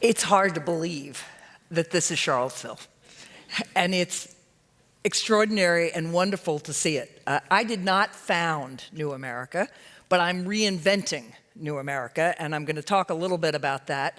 It's hard to believe that this is Charlottesville, and it's extraordinary and wonderful to see it. I did not found New America, but I'm reinventing New America, and I'm going to talk a little bit about that.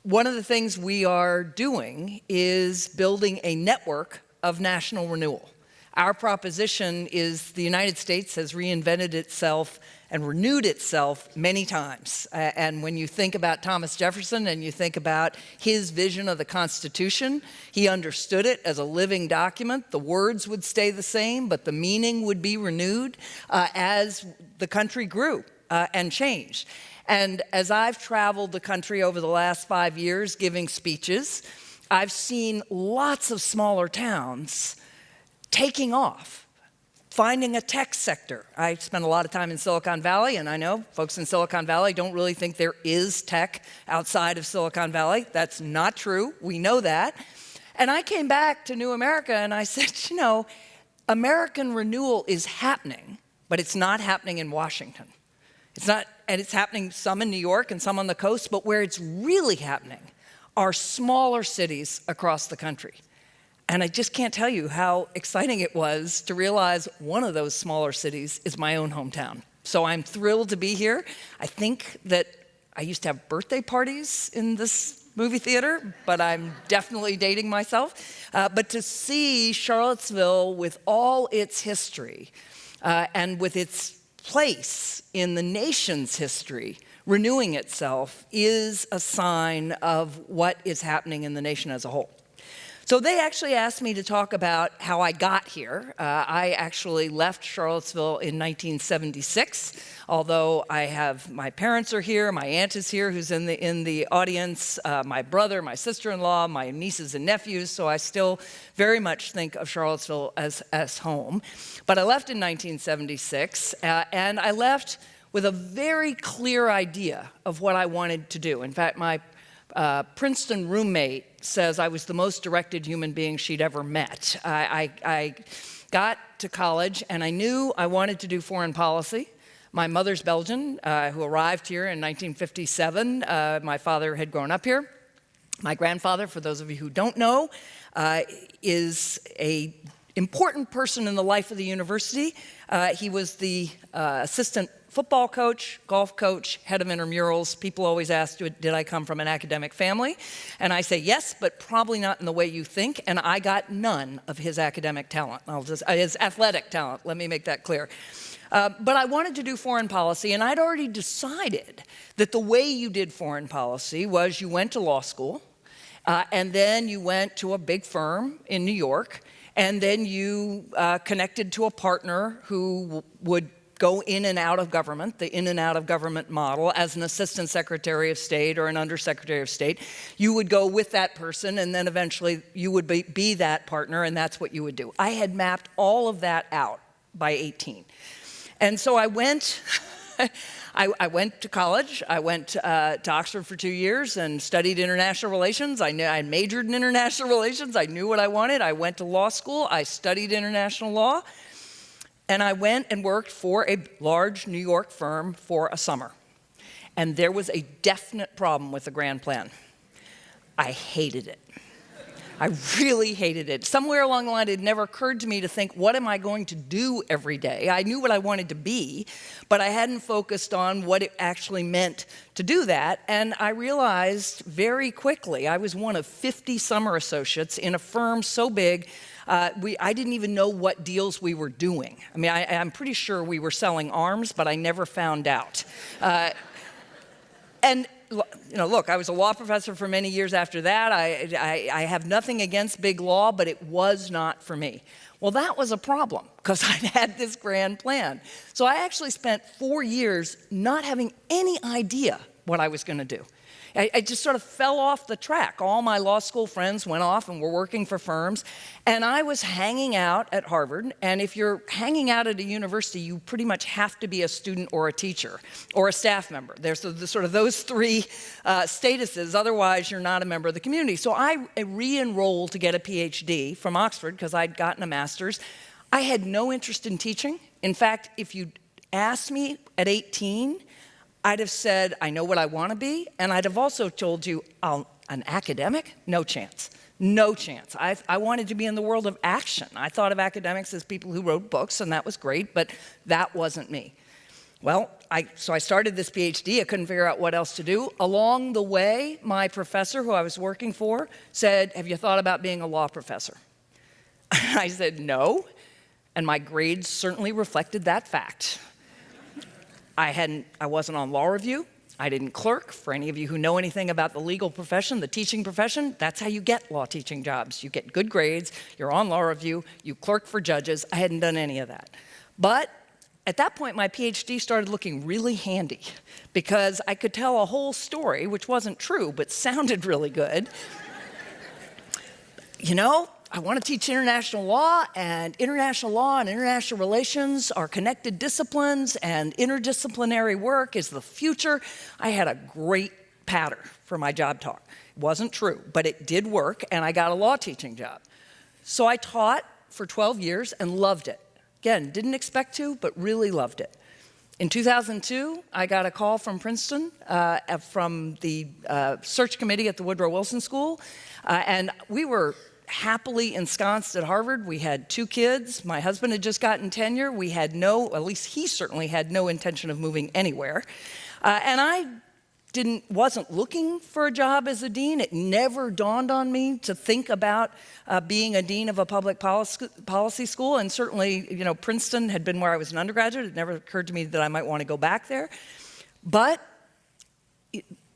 One of the things we are doing is building a network of national renewal. Our proposition is the United States has reinvented itself and renewed itself many times. And when you think about Thomas Jefferson and you think about his vision of the Constitution, he understood it as a living document. The words would stay the same, but the meaning would be renewed as the country grew and changed. And as I've traveled the country over the last 5 years giving speeches, I've seen lots of smaller towns taking off, finding a tech sector. I spent a lot of time in Silicon Valley, and I know folks in Silicon Valley don't really think there is tech outside of Silicon Valley. That's not true. We know that. And I came back to New America and I said, you know, American renewal is happening, but it's not happening in Washington. It's not, and it's happening some in New York and some on the coast, but where it's really happening are smaller cities across the country. And I just can't tell you how exciting it was to realize one of those smaller cities is my own hometown. So I'm thrilled to be here. I think that I used to have birthday parties in this movie theater, but I'm definitely dating myself. But to see Charlottesville with all its history and with its place in the nation's history renewing itself is a sign of what is happening in the nation as a whole. So they actually asked me to talk about how I got here. I actually left Charlottesville in 1976, although my parents are here, my aunt is here who's in the audience, my brother, my sister-in-law, my nieces and nephews, so I still very much think of Charlottesville as home. But I left in 1976, and I left with a very clear idea of what I wanted to do. In fact, my Princeton roommate says I was the most directed human being she'd ever met. I got to college and I knew I wanted to do foreign policy. My mother's Belgian, who arrived here in 1957. My father had grown up here. My grandfather, for those of you who don't know, is an important person in the life of the university. He was the assistant football coach, golf coach, head of intramurals. People always ask, did I come from an academic family? And I say yes, but probably not in the way you think. And I got none of his academic talent. His athletic talent, let me make that clear. But I wanted to do foreign policy, and I'd already decided that the way you did foreign policy was you went to law school, and then you went to a big firm in New York, and then you connected to a partner who would go in and out of government, the in and out of government model, as an assistant secretary of state or an undersecretary of state. You would go with that person, and then eventually you would be that partner, and that's what you would do. I had mapped all of that out by 18. And so I went, I went to college. I went to Oxford for 2 years and studied international relations. I majored in international relations. I knew what I wanted. I went to law school. I studied international law. And I went and worked for a large New York firm for a summer. And there was a definite problem with the grand plan. I hated it. I really hated it. Somewhere along the line, it never occurred to me to think, what am I going to do every day? I knew what I wanted to be, but I hadn't focused on what it actually meant to do that. And I realized very quickly, I was one of 50 summer associates in a firm so big, I didn't even know what deals we were doing. I mean, I'm pretty sure we were selling arms, but I never found out. And you know, look, I was a law professor for many years after that. I have nothing against big law, but it was not for me. Well, that was a problem because I'd had this grand plan. So I actually spent 4 years not having any idea what I was going to do. I just sort of fell off the track. All my law school friends went off and were working for firms, and I was hanging out at Harvard. And if you're hanging out at a university, you pretty much have to be a student or a teacher or a staff member. There's sort of those three statuses. Otherwise, you're not a member of the community. So I re-enrolled to get a PhD from Oxford because I'd gotten a master's. I had no interest in teaching. In fact, if you asked me at 18, I'd have said, I know what I want to be, and I'd have also told you, an academic? No chance. No chance. I wanted to be in the world of action. I thought of academics as people who wrote books, and that was great, but that wasn't me. Well, so I started this PhD. I couldn't figure out what else to do. Along the way, my professor, who I was working for, said, have you thought about being a law professor? I said, no, and my grades certainly reflected that fact. I wasn't on law review. I didn't clerk. For any of you who know anything about the legal profession, the teaching profession, that's how you get law teaching jobs. You get good grades, you're on law review, you clerk for judges. I hadn't done any of that. But at that point, my PhD started looking really handy because I could tell a whole story, which wasn't true, but sounded really good. You know, I want to teach international law and international relations are connected disciplines, and interdisciplinary work is the future. I had a great pattern for my job talk. It wasn't true, but it did work, and I got a law teaching job. So I taught for 12 years and loved it. Again, didn't expect to, but really loved it. In 2002, I got a call from Princeton, from the search committee at the Woodrow Wilson School, and we were happily ensconced at Harvard. We had 2 kids. My husband had just gotten tenure. We had at least he certainly had no intention of moving anywhere. And I wasn't looking for a job as a dean. It never dawned on me to think about being a dean of a public policy school. And certainly, you know, Princeton had been where I was an undergraduate. It never occurred to me that I might want to go back there. But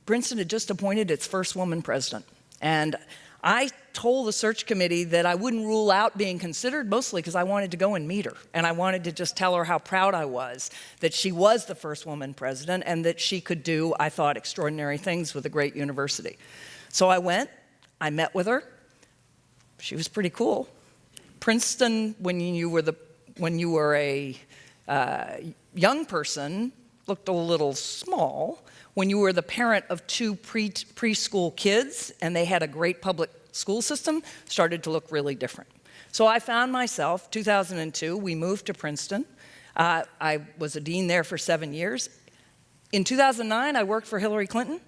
Princeton had just appointed its first woman president. And I told the search committee that I wouldn't rule out being considered, mostly because I wanted to go and meet her. And I wanted to just tell her how proud I was that she was the first woman president and that she could do, I thought, extraordinary things with a great university. So I went, I met with her. She was pretty cool. Princeton, when you were a young person, looked a little small. When you were the parent of 2 preschool kids and they had a great public school system, started to look really different. So I found myself, 2002, we moved to Princeton. I was a dean there for 7 years. In 2009, I worked for Hillary Clinton.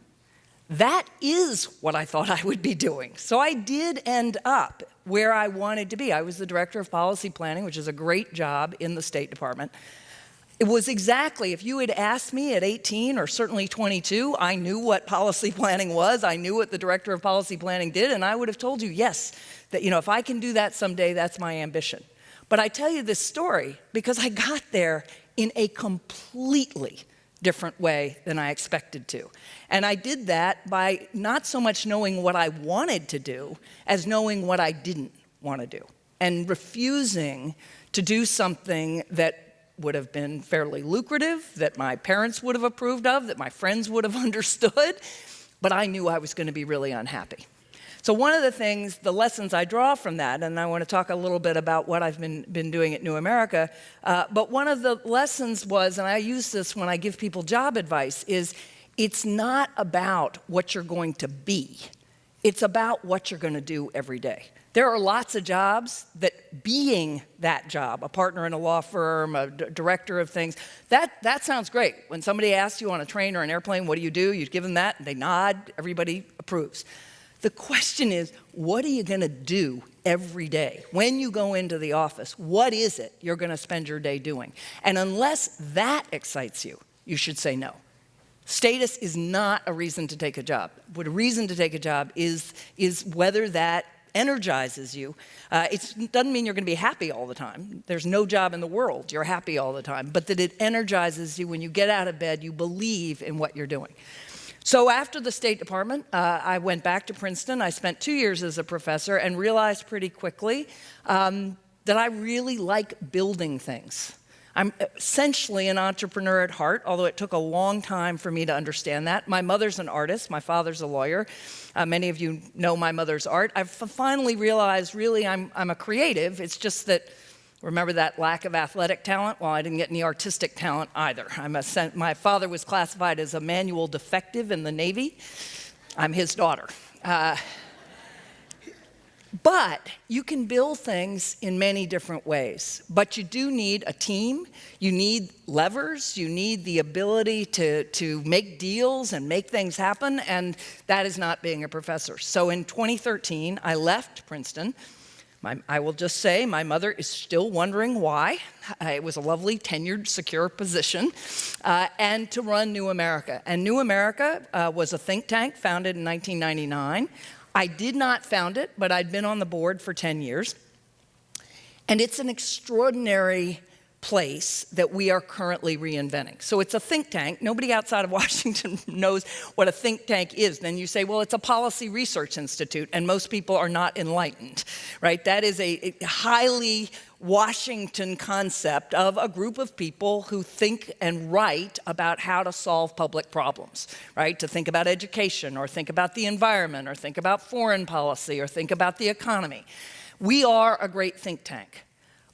That is what I thought I would be doing. So I did end up where I wanted to be. I was the director of policy planning, which is a great job in the State Department. It was exactly, if you had asked me at 18 or certainly 22, I knew what policy planning was, I knew what the director of policy planning did, and I would have told you, yes, that, you know, if I can do that someday, that's my ambition. But I tell you this story because I got there in a completely different way than I expected to. And I did that by not so much knowing what I wanted to do as knowing what I didn't want to do, and refusing to do something that would have been fairly lucrative, that my parents would have approved of, that my friends would have understood, but I knew I was going to be really unhappy. So one of the things, the lessons I draw from that, and I want to talk a little bit about what I've been doing at New America, but one of the lessons was, and I use this when I give people job advice, is it's not about what you're going to be. It's about what you're going to do every day. There are lots of jobs that being that job, a partner in a law firm, a director of things, that sounds great. When somebody asks you on a train or an airplane, what do? You give them that, and they nod, everybody approves. The question is, what are you going to do every day? When you go into the office, what is it you're going to spend your day doing? And unless that excites you, you should say no. Status is not a reason to take a job. What a reason to take a job is whether that energizes you. It doesn't mean you're going to be happy all the time. There's no job in the world you're happy all the time, but that it energizes you when you get out of bed, you believe in what you're doing. So after the State Department, I went back to Princeton. I spent 2 years as a professor and realized pretty quickly that I really like building things. I'm essentially an entrepreneur at heart, although it took a long time for me to understand that. My mother's an artist. My father's a lawyer. Many of you know my mother's art. I've finally realized, really, I'm a creative. It's just that, remember that lack of athletic talent? Well, I didn't get any artistic talent either. My father was classified as a manual defective in the Navy. I'm his daughter. But you can build things in many different ways. But you do need a team, you need levers, you need the ability to make deals and make things happen, and that is not being a professor. So in 2013, I left Princeton. I will just say my mother is still wondering why. It was a lovely, tenured, secure position, and to run New America. And New America was a think tank founded in 1999. I did not found it, but I'd been on the board for 10 years. And it's an extraordinary place that we are currently reinventing. So it's a think tank. Nobody outside of Washington knows what a think tank is. Then you say, well, it's a policy research institute, and most people are not enlightened, right? That is a highly Washington concept of a group of people who think and write about how to solve public problems, right? To think about education, or think about the environment, or think about foreign policy, or think about the economy. We are a great think tank,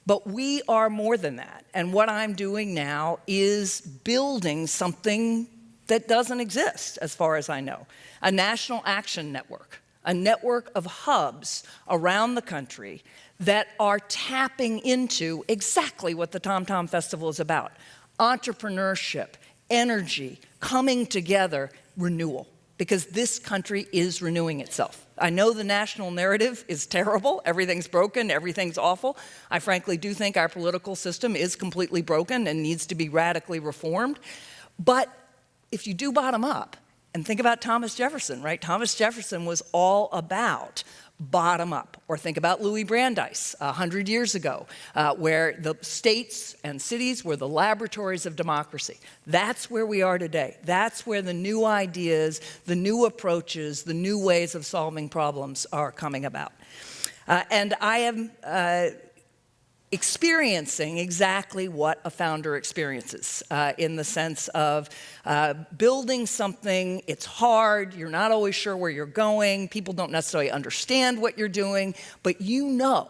but we are more than that. And what I'm doing now is building something that doesn't exist, as far as I know, a national action network, a network of hubs around the country that are tapping into exactly what the Tom Tom Festival is about: entrepreneurship, energy, coming together, renewal, because this country is renewing itself. I know the national narrative is terrible, everything's broken, everything's awful. I frankly do think our political system is completely broken and needs to be radically reformed. But if you do bottom up, and think about Thomas Jefferson, right? Thomas Jefferson was all about bottom up. Or think about Louis Brandeis 100 years ago, where the states and cities were the laboratories of democracy. That's where we are today. That's where the new ideas, the new approaches, the new ways of solving problems are coming about. And I am experiencing exactly what a founder experiences, in the sense of building something. It's hard, you're not always sure where you're going, people don't necessarily understand what you're doing, but you know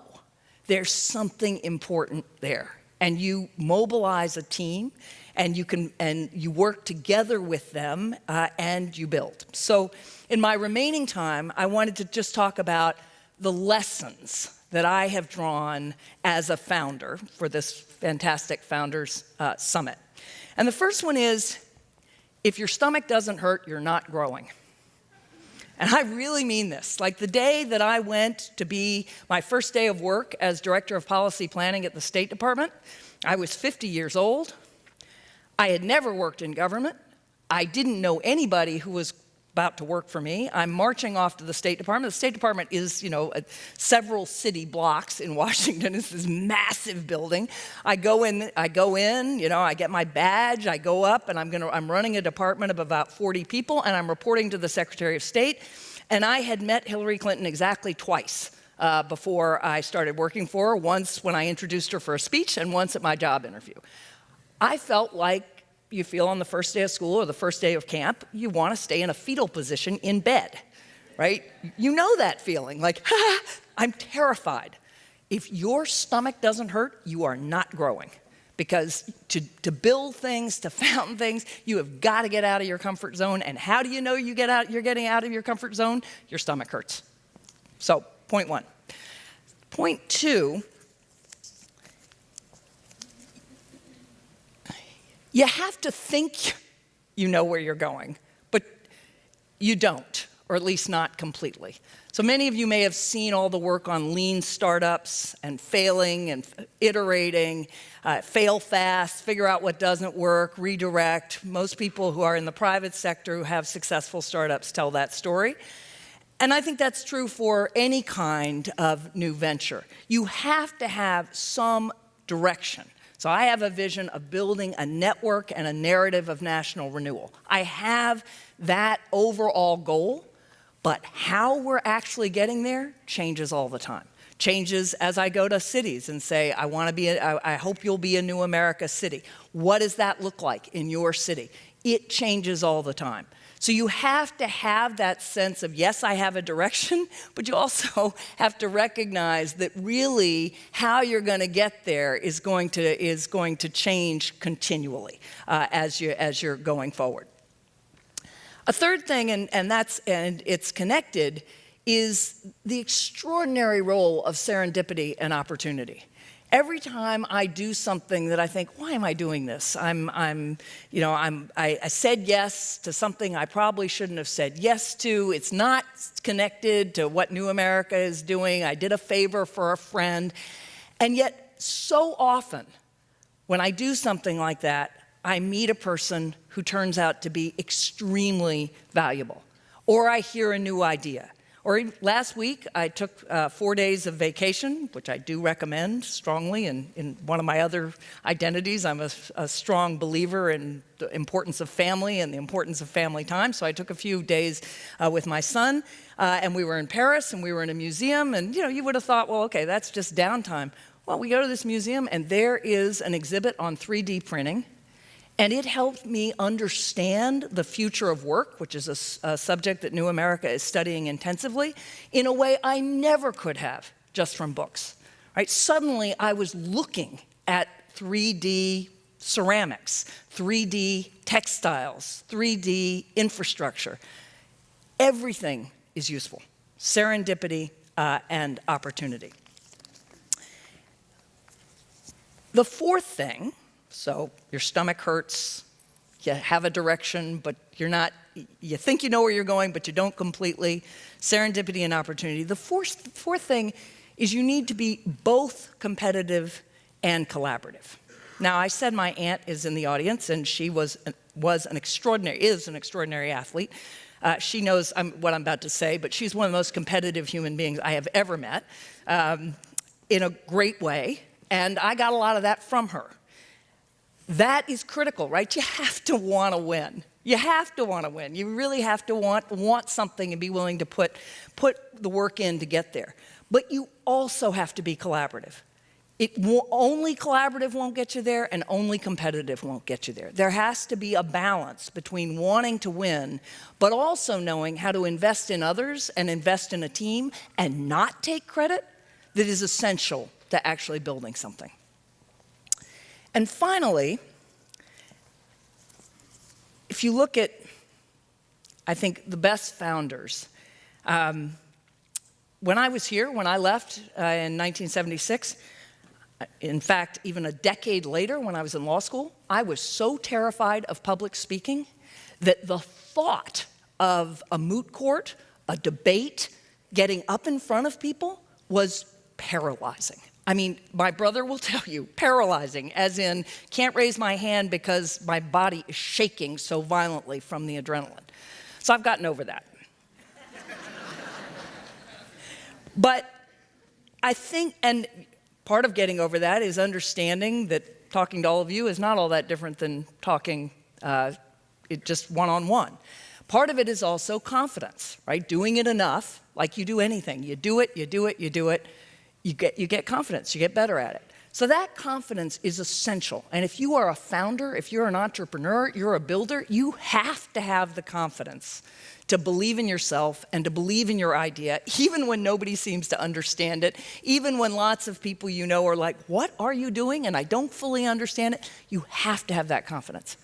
there's something important there. And you mobilize a team, and you work together with them, and you build. So in my remaining time, I wanted to just talk about the lessons that I have drawn as a founder for this fantastic Founders Summit. And the first one is, if your stomach doesn't hurt, you're not growing. And I really mean this. Like the day that I went to be my first day of work as Director of Policy Planning at the State Department, I was 50 years old. I had never worked in government. I didn't know anybody who was about to work for me. I'm marching off to the State Department. The State Department is, several city blocks in Washington. It's this massive building. I go in, I get my badge, I go up, and I'm running a department of about 40 people, and I'm reporting to the Secretary of State. And I had met Hillary Clinton exactly twice before I started working for her, once when I introduced her for a speech, and once at my job interview. I felt like you feel on the first day of school or the first day of camp, you want to stay in a fetal position in bed, right? You know that feeling, like, I'm terrified. If your stomach doesn't hurt, you are not growing. Because to build things, to found things, you have got to get out of your comfort zone. And how do you know you're getting out of your comfort zone? Your stomach hurts. So, point one. Point two, you have to think you know where you're going, but you don't, or at least not completely. So many of you may have seen all the work on lean startups and failing and iterating, fail fast, figure out what doesn't work, redirect. Most people who are in the private sector who have successful startups tell that story. And I think that's true for any kind of new venture. You have to have some direction. So I have a vision of building a network and a narrative of national renewal. I have that overall goal, but how we're actually getting there changes all the time. Changes as I go to cities and say, I hope you'll be a New America city. What does that look like in your city? It changes all the time. So you have to have that sense of, yes, I have a direction, but you also have to recognize that really how you're going to get there is going to change continually as you're going forward. A third thing, and it's connected, is the extraordinary role of serendipity and opportunity. Every time I do something that I think, why am I doing this? I said yes to something I probably shouldn't have said yes to. It's not connected to what New America is doing. I did a favor for a friend. And yet, so often, when I do something like that, I meet a person who turns out to be extremely valuable. Or I hear a new idea. Or last week, I took 4 days of vacation, which I do recommend strongly. And in one of my other identities, I'm a strong believer in the importance of family and the importance of family time. So I took a few days with my son, and we were in Paris, and we were in a museum. And, you would have thought, well, okay, that's just downtime. Well, we go to this museum, and there is an exhibit on 3D printing. And it helped me understand the future of work, which is a subject that New America is studying intensively, in a way I never could have just from books. Right? Suddenly, I was looking at 3D ceramics, 3D textiles, 3D infrastructure. Everything is useful. Serendipity and opportunity. The fourth thing, so your stomach hurts, you have a direction, but you think you know where you're going, but you don't completely. Serendipity and opportunity. The fourth thing is you need to be both competitive and collaborative. Now, I said my aunt is in the audience, and she is an extraordinary athlete. She knows what I'm about to say, but she's one of the most competitive human beings I have ever met, in a great way, and I got a lot of that from her. That is critical, right? You have to want to win. You have to want to win. You really have to want something and be willing to put the work in to get there. But you also have to be collaborative. Only collaborative won't get you there, and only competitive won't get you there. There has to be a balance between wanting to win, but also knowing how to invest in others and invest in a team and not take credit that is essential to actually building something. And finally, if you look at, I think, the best founders, when I left in 1976, in fact, even a decade later when I was in law school, I was so terrified of public speaking that the thought of a moot court, a debate, getting up in front of people was paralyzing. I mean, my brother will tell you, paralyzing, as in can't raise my hand because my body is shaking so violently from the adrenaline. So I've gotten over that. But I think, and part of getting over that is understanding that talking to all of you is not all that different than talking just one-on-one. Part of it is also confidence, right? Doing it enough, like you do anything. You do it. You get confidence, you get better at it. So that confidence is essential. And if you are a founder, if you're an entrepreneur, you're a builder, you have to have the confidence to believe in yourself and to believe in your idea, even when nobody seems to understand it, even when lots of people you know are like, what are you doing? And I don't fully understand it. You have to have that confidence.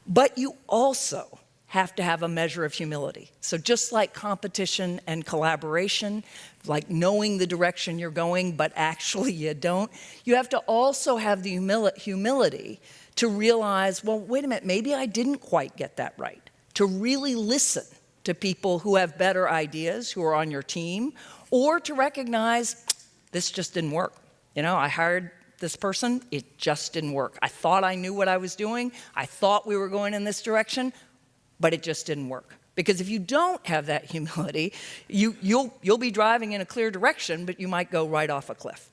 But you also have to have a measure of humility. So just like competition and collaboration, like knowing the direction you're going, but actually you don't, you have to also have the humility to realize, well, wait a minute, maybe I didn't quite get that right. To really listen to people who have better ideas, who are on your team, or to recognize, this just didn't work. I hired this person, it just didn't work. I thought I knew what I was doing. I thought we were going in this direction, but it just didn't work. Because if you don't have that humility, you'll be driving in a clear direction, but you might go right off a cliff.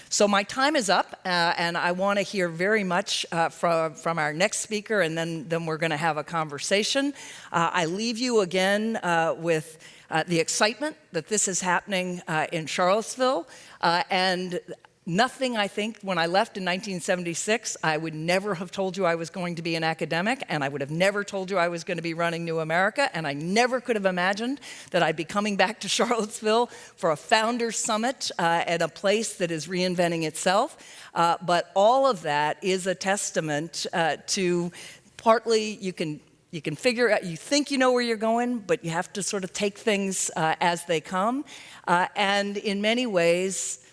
So my time is up, and I want to hear very much from our next speaker, and then we're going to have a conversation. I leave you again with the excitement that this is happening in Charlottesville, and nothing, I think, when I left in 1976, I would never have told you I was going to be an academic, and I would have never told you I was going to be running New America, and I never could have imagined that I'd be coming back to Charlottesville for a Founders Summit at a place that is reinventing itself. But all of that is a testament to partly you can You can figure out, you think you know where you're going, but you have to sort of take things as they come. And in many ways,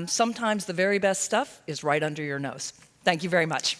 sometimes the very best stuff is right under your nose. Thank you very much.